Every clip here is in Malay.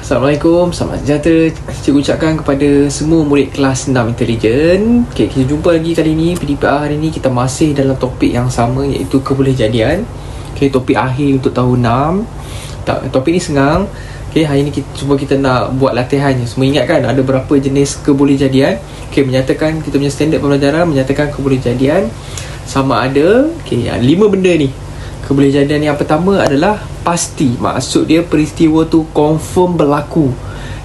Assalamualaikum, selamat sejahtera. Cikgu ucapkan kepada semua murid kelas 6 intelijen. Okay, kita jumpa lagi kali ni. PDPR hari ni kita masih dalam topik yang sama, iaitu kebolehjadian. Okay, topik akhir untuk tahun 6. Topik ni senang. Okay, hari ni kita nak buat latihannya. Semua ingat kan ada berapa jenis kebolehjadian. Okay, menyatakan kita punya standard pembelajaran menyatakan kebolehjadian sama ada 5 benda ni. Kebolehjadian yang pertama adalah pasti, maksud dia peristiwa tu confirm berlaku.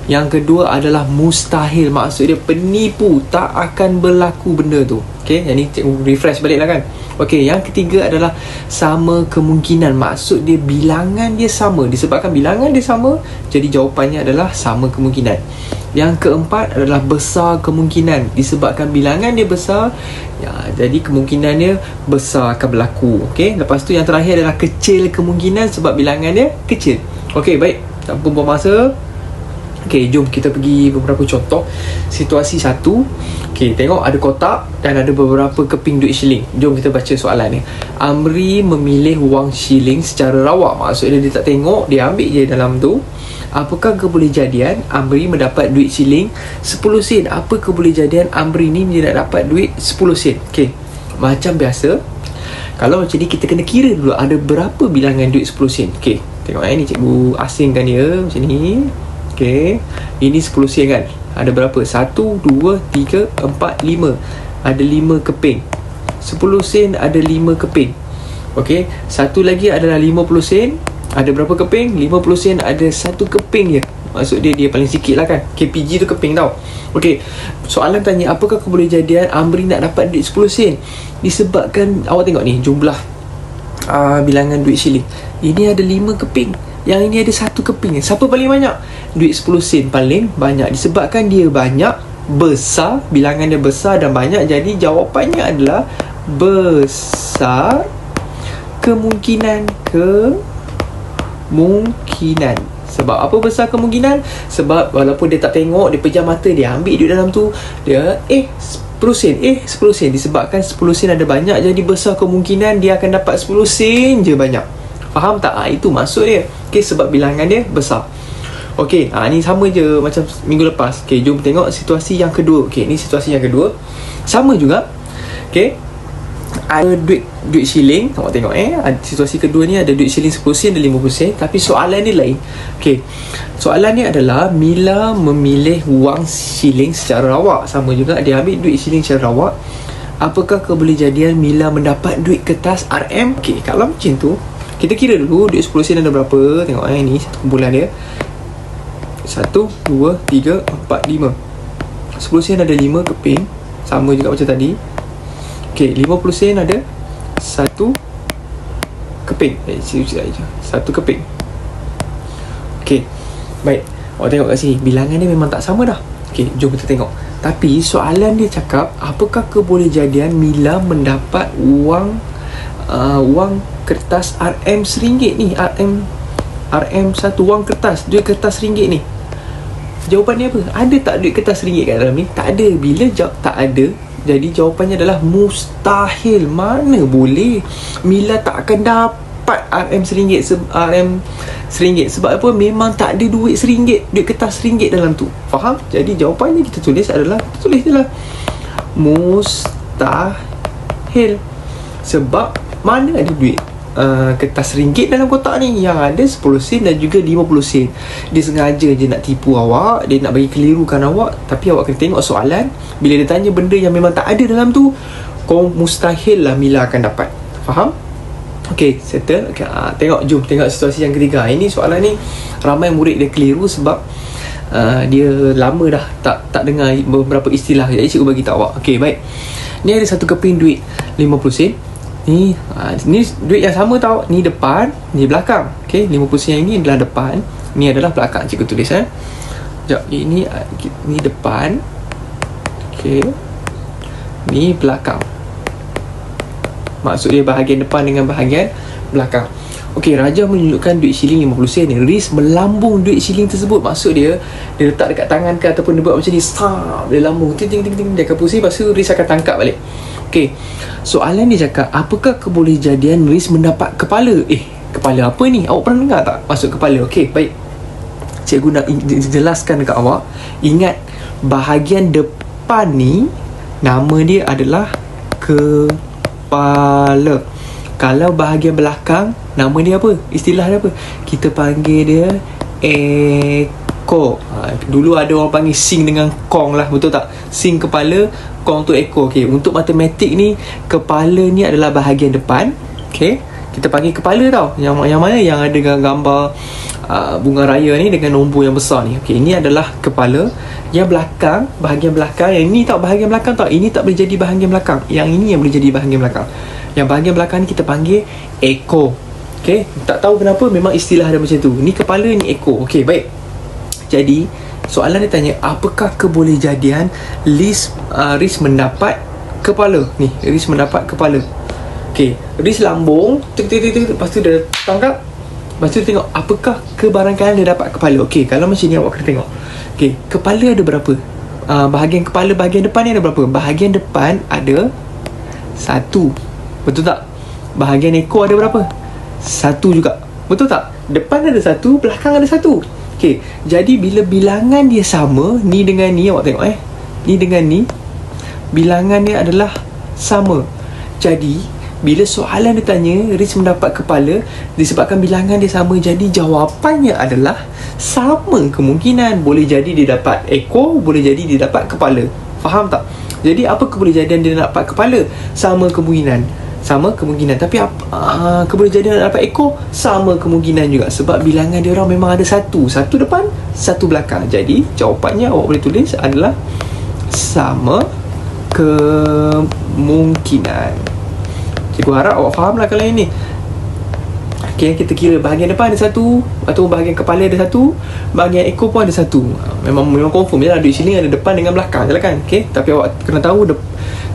Yang kedua adalah mustahil, maksud dia penipu, tak akan berlaku benda tu. Okay, yang ni cikgu refresh balik lah kan. Okay, yang ketiga adalah sama kemungkinan, maksud dia bilangan dia sama. Disebabkan bilangan dia sama, jadi jawapannya adalah sama kemungkinan. Yang keempat adalah besar kemungkinan, disebabkan bilangan dia besar, jadi kemungkinannya besar akan berlaku. Okay, lepas tu yang terakhir adalah kecil kemungkinan, sebab bilangan dia kecil. Okay, baik, tak buang masa. Okay, jom kita pergi beberapa contoh. Situasi 1. Okay, tengok ada kotak dan ada beberapa keping duit shilling. Jom kita baca soalan ni. Amri memilih wang shilling secara rawak. Maksudnya dia tak tengok, dia ambil je dalam tu. Apakah kebolehjadian Amri mendapat duit shilling 10 sen? Apa kebolehjadian Amri ni dia nak dapat duit 10 sen? Okay, macam biasa, kalau macam ni kita kena kira dulu ada berapa bilangan duit 10 sen. Okay, tengok ni cikgu asingkan dia macam ni. Okay, ini 10 sen kan. Ada berapa? 1, 2, 3, 4, 5. Ada 5 keping. 10 sen ada 5 keping. Okay, satu lagi adalah 50 sen. Ada berapa keping? 50 sen ada 1 keping je. Maksud dia paling sikit lah kan. KPG tu keping tau. Okay, soalan tanya apakah kebolehjadian Amri nak dapat duit 10 sen? Disebabkan awak tengok ni jumlah bilangan duit shilling. Ini ada 5 keping, yang ini ada 1 keping. Siapa paling banyak? Duit 10 sen paling banyak. Disebabkan dia banyak, besar, bilangan dia besar dan banyak, jadi jawapannya adalah besar kemungkinan. Sebab apa besar kemungkinan? Sebab walaupun dia tak tengok, dia pejam mata, dia ambil duit dalam tu, dia 10 sen, 10 sen. Disebabkan 10 sen ada banyak, jadi besar kemungkinan dia akan dapat 10 sen je banyak. Faham tak? Itu maksud dia. Okay, sebab bilangan dia besar. Okay, ni sama je macam minggu lepas. Okay, jom tengok situasi yang kedua. Okay, ni situasi yang kedua. Sama juga. Okay, ada duit shilling. Awak tengok situasi kedua ni ada duit shilling 10 sen dan 50 sen. Tapi soalan ni lain. Okay, soalan ni adalah Mila memilih wang shilling secara rawak. Sama juga, dia ambil duit shilling secara rawak. Apakah kebolehjadian Mila mendapat duit kertas RM? Okay, kalau macam tu kita kira dulu duit 10 sen ada berapa. Tengok ni satu kumpulan dia 1, 2, 3, 4, 5. 10 sen ada 5 keping. Sama juga macam tadi. Okay, 50 sen ada 1 keping. 1 keping. Okay, baik, awak tengok kat sini, bilangan dia memang tak sama dah. Okay, jom kita tengok. Tapi soalan dia cakap apakah kebolehjadian Mila mendapat wang kertas RM RM1 ni. RM1 wang kertas, duit kertas RM1 ni. Jawapan dia apa? Ada tak duit kertas RM1 kat dalam ni? Tak ada. Bila jawab tak ada, jadi jawapannya adalah mustahil. Mana boleh, Mila tak akan dapat RM RM1 sebab apa? Memang tak ada duit RM1, duit kertas RM1 dalam tu. Faham? Jadi jawapannya kita tulis adalah, kita tulis je lah mustahil. Sebab mana ada duit kertas RM1 dalam kotak ni? Yang ada 10 sen dan juga 50 sen. Dia sengaja je nak tipu awak, dia nak bagi kelirukan awak. Tapi awak kena tengok soalan, bila dia tanya benda yang memang tak ada dalam tu, mustahil lah Mila akan dapat. Faham? Okay, settle. Okay, jom tengok situasi yang ketiga. Ini soalan ni ramai murid dia keliru sebab dia lama dah tak dengar beberapa istilah. Jadi cikgu bagi tahu awak. Okay, baik. Ni ada 1 keping duit 50 sen. Ni duit yang sama tau. Ni depan, ni belakang. Okay, 50 sen yang ini adalah depan, ni adalah belakang. Cikgu tulis sekejap. Ini depan. Okay, ni belakang. Maksud dia bahagian depan dengan bahagian belakang. Okay, Raja menunjukkan duit shilling 50 sen ni. Riz melambung duit shilling tersebut. Maksud dia letak dekat tangan ke, ataupun dia buat macam ni, dia lambung, ting, dia akan pusing, lepas tu Riz akan tangkap balik. Okay, soalan dia cakap apakah kebolehjadian Riz mendapat kepala? Kepala apa ni? Awak pernah dengar tak maksud kepala? Okay, baik, cikgu nak jelaskan dekat awak. Ingat, bahagian depan ni nama dia adalah kepala. Kalau bahagian belakang, nama dia apa? Istilah dia apa? Kita panggil dia ekor. Dulu ada orang panggil sing dengan kong lah, betul tak? Sing kepala, kong tu ekor. Okay, untuk matematik ni, kepala ni adalah bahagian depan. Okay, kita panggil kepala tau. Yang mana yang ada gambar bunga raya ni dengan nombor yang besar ni. Okay, ini adalah kepala. Yang belakang, bahagian belakang, yang ini tak bahagian belakang tau. Ini tak boleh jadi bahagian belakang. Yang ini yang boleh jadi bahagian belakang. Yang bahagian belakang ni kita panggil ekor. Okay, tak tahu kenapa, memang istilah dia macam tu. Ni kepala, ni ekor. Okay, baik. Jadi soalan dia tanya, apakah kebolehjadian Riz mendapat kepala? Ni, Riz mendapat kepala. Okay, Riz lambung, lepas tu dia tangkap. Lepas tu dia tengok apakah kebarangkalian dia dapat kepala. Okay, kalau macam ni awak kena tengok. Okay, kepala ada berapa? Bahagian kepala, bahagian depan ni ada berapa? Bahagian depan ada 1. Betul tak? Bahagian ekor ada berapa? 1 juga. Betul tak? Depan ada 1, belakang ada 1. Okay, jadi bila bilangan dia sama, ni dengan ni, awak tengok ni dengan ni, bilangan dia adalah sama. Jadi bila soalan dia tanya Riz mendapat kepala, disebabkan bilangan dia sama, jadi jawapannya adalah sama kemungkinan. Boleh jadi dia dapat ekor, boleh jadi dia dapat kepala. Faham tak? Jadi apa kebolehjadian dia dapat kepala? Sama kemungkinan. Tapi kebolehjadian dapat ekor sama kemungkinan juga, sebab bilangan dia orang memang ada 1 depan, 1 belakang. Jadi jawapannya awak boleh tulis adalah sama kemungkinan. Cikgu harap awak faham lah kalau ini. Okay, kita kira bahagian depan ada 1, atau bahagian kepala ada 1, bahagian ekor pun ada 1. Memang confirm je lah, duit siling ada depan dengan belakang je lah kan. Okay, tapi awak kena tahu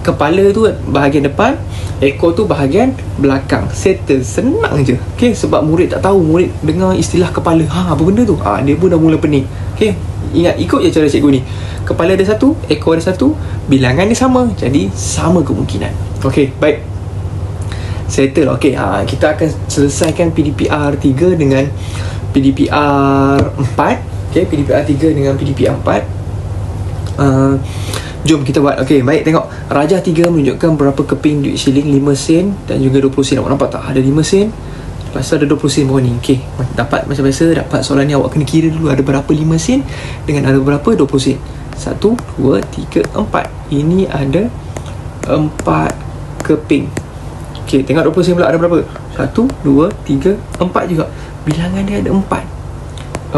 kepala tu bahagian depan, ekor tu bahagian belakang. Settle, senang je. Okay, sebab murid tak tahu, murid dengar istilah kepala, apa benda tu? Dia pun dah mula pening. Okay, ingat, ikut je cara cikgu ni. Kepala ada 1, ekor ada 1, bilangan dia sama, jadi sama kemungkinan. Okay, baik. Settle. Okay, kita akan selesaikan PDPR 3 dengan PDPR 4. Okay, PDPR 3 dengan PDPR 4. Jom kita buat. Okay, baik, tengok. Rajah 3 menunjukkan berapa keping duit siling 5 sen dan juga 20 sen. Awak nampak tak? Ada 5 sen, lepas tu ada 20 sen bawah ni. Okay, dapat macam biasa. Dapat soalan ni awak kena kira dulu ada berapa 5 sen dengan ada berapa 20 sen. 1, 2, 3, 4. Ini ada 4 keping. Okay, tengok 20 sen pula ada berapa? 1, 2, 3, 4 juga. Bilangan dia ada 4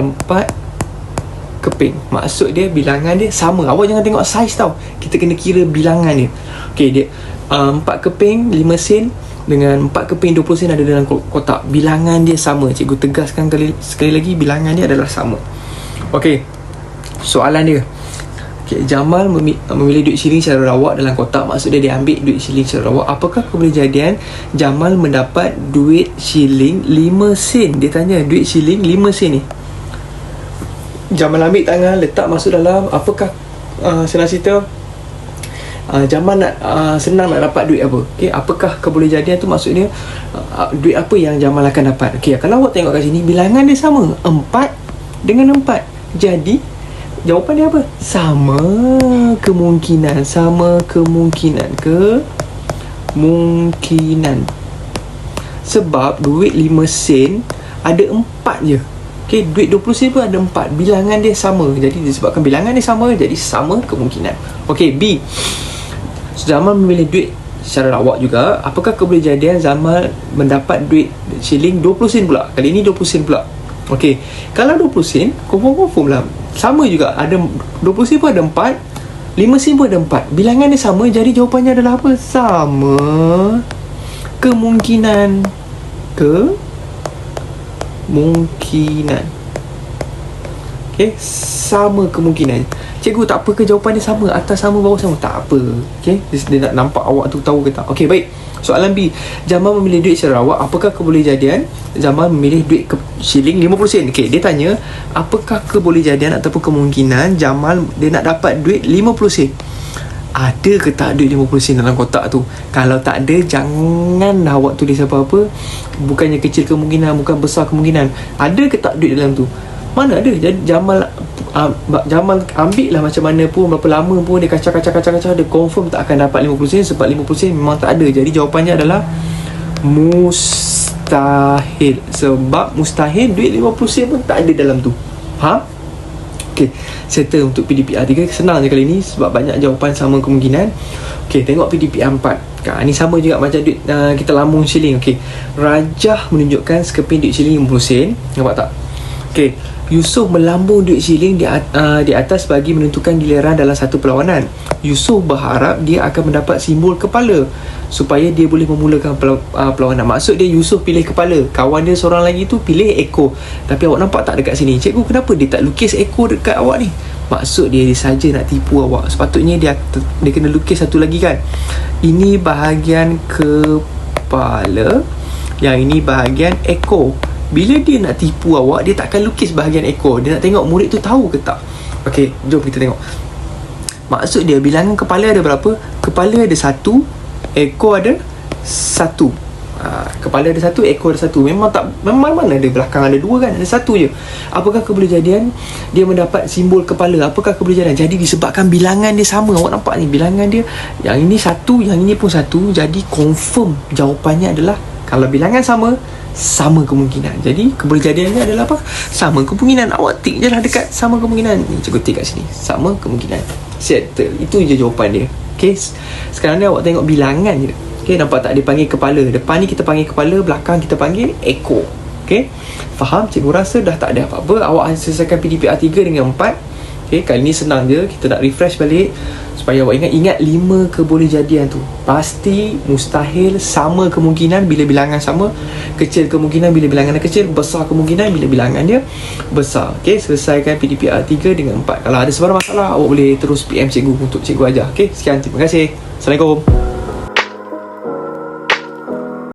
keping. Maksud dia bilangan dia sama. Awak jangan tengok saiz tau, kita kena kira bilangan dia. Okay, dia 4 keping 5 sen dengan 4 keping 20 sen ada dalam kotak. Bilangan dia sama. Cikgu tegaskan sekali lagi, bilangan dia adalah sama. Okay, soalan dia. Okay, Jamal memilih duit siling secara rawak dalam kotak. Maksud dia ambil duit siling secara rawak. Apakah kebolehjadian Jamal mendapat duit siling 5 sen? Dia tanya duit siling 5 sen ni. Jamal ambil tangan, letak masuk dalam. Apakah senang cerita, Jamal nak senang nak dapat duit apa? Okay, apakah kebolehjadian tu? Maksudnya duit apa yang Jamal akan dapat? Okay, kalau awak tengok kat sini, bilangan dia sama, 4 dengan 4. Jadi jawapan dia apa? Sama kemungkinan. Sebab duit 5 sen ada 4 je. Okay, duit 20 sen pun ada 4. Bilangan dia sama. Jadi disebabkan bilangan dia sama, jadi sama kemungkinan. Okay, B. Jamal memilih duit secara rawak juga. Apakah kebolehjadian Jamal mendapat duit siling 20 sen pula? Kali ini 20 sen pula. Okay, kalau 20 sen, confirm lah sama juga. Ada 20 sen pun ada 4, 5 sen pun ada 4. Bilangan dia sama, jadi jawapannya adalah apa? Sama kemungkinan. Okay, sama kemungkinan. Cikgu, tak apa ke jawapan dia sama? Atas sama, bawah sama? Tak apa. Okay, dia nak nampak awak tu tahu ke tak? Okay, baik. Soalan B. Jamal memilih duit secara rawak. Apakah kebolehjadian Jamal memilih duit siling 50 sen? Okay, dia tanya apakah kebolehjadian ataupun kemungkinan Jamal dia nak dapat duit 50 sen. Ada ke tak duit 50 sen dalam kotak tu? Kalau tak ada, jangan awak tulis apa-apa. Bukannya kecil kemungkinan, bukan besar kemungkinan. Ada ke tak duit dalam tu? Mana ada. Jadi Jamal ambil lah macam mana pun, berapa lama pun, dia kacau, dia confirm tak akan dapat 50 sen, sebab 50 sen memang tak ada. Jadi jawapannya adalah mustahil. Sebab mustahil duit 50 sen pun tak ada dalam tu. Faham? Okay, settle untuk PDPR 3. Senang je kali ni sebab banyak jawapan sama kemungkinan. Okay, tengok PDPR 4. Ni sama juga macam duit kita lambung shilling. Okay, Rajah menunjukkan sekeping duit shilling 50 sen. Nampak tak? Okay, Yusof melambung duit shilling di atas bagi menentukan giliran dalam satu perlawanan. Yusof berharap dia akan mendapat simbol kepala supaya dia boleh memulakan perlawanan. Maksud dia Yusof pilih kepala, kawan dia seorang lagi tu pilih ekor. Tapi awak nampak tak dekat sini? Cikgu, kenapa dia tak lukis ekor dekat awak ni? Maksud dia saja nak tipu awak. Sepatutnya dia kena lukis satu lagi kan. Ini bahagian kepala, yang ini bahagian ekor. Bila dia nak tipu awak, dia tak akan lukis bahagian ekor. Dia nak tengok murid tu tahu ke tak. Okey, jom kita tengok. Maksud dia bilangan kepala ada berapa? Kepala ada 1, ekor ada 1. Kepala ada 1, ekor ada 1. Memang mana ada belakang ada 2 kan? Ada 1 je. Apakah kebolehjadian dia mendapat simbol kepala? Apakah kebolehjadian? Jadi disebabkan bilangan dia sama. Awak nampak ni, bilangan dia yang ini 1, yang ini pun 1. Jadi confirm jawapannya adalah, kalau bilangan sama kemungkinan. Jadi kebolehjadiannya adalah apa? Sama kemungkinan. Awak tik je lah dekat sama kemungkinan. Ni cikgu tik kat sini, sama kemungkinan. Settle. Itu je jawapan dia. Okay, sekarang ni awak tengok bilangan je. Okay, nampak tak dia panggil kepala? Depan ni kita panggil kepala, belakang kita panggil ekor. Okay, faham? Cikgu rasa dah tak ada apa-apa. Awak selesaikan PDPR 3 dengan 4. Okay, kali ni senang je. Kita nak refresh balik supaya awak ingat 5 kebolehjadian tu. Pasti, mustahil, sama kemungkinan bila bilangan sama, kecil kemungkinan bila bilangan dia kecil, besar kemungkinan bila bilangan dia besar. Okay, selesaikan PDPR 3 dengan 4. Kalau ada sebarang masalah, awak boleh terus PM cikgu untuk cikgu ajar. Okay, sekian, terima kasih. Assalamualaikum.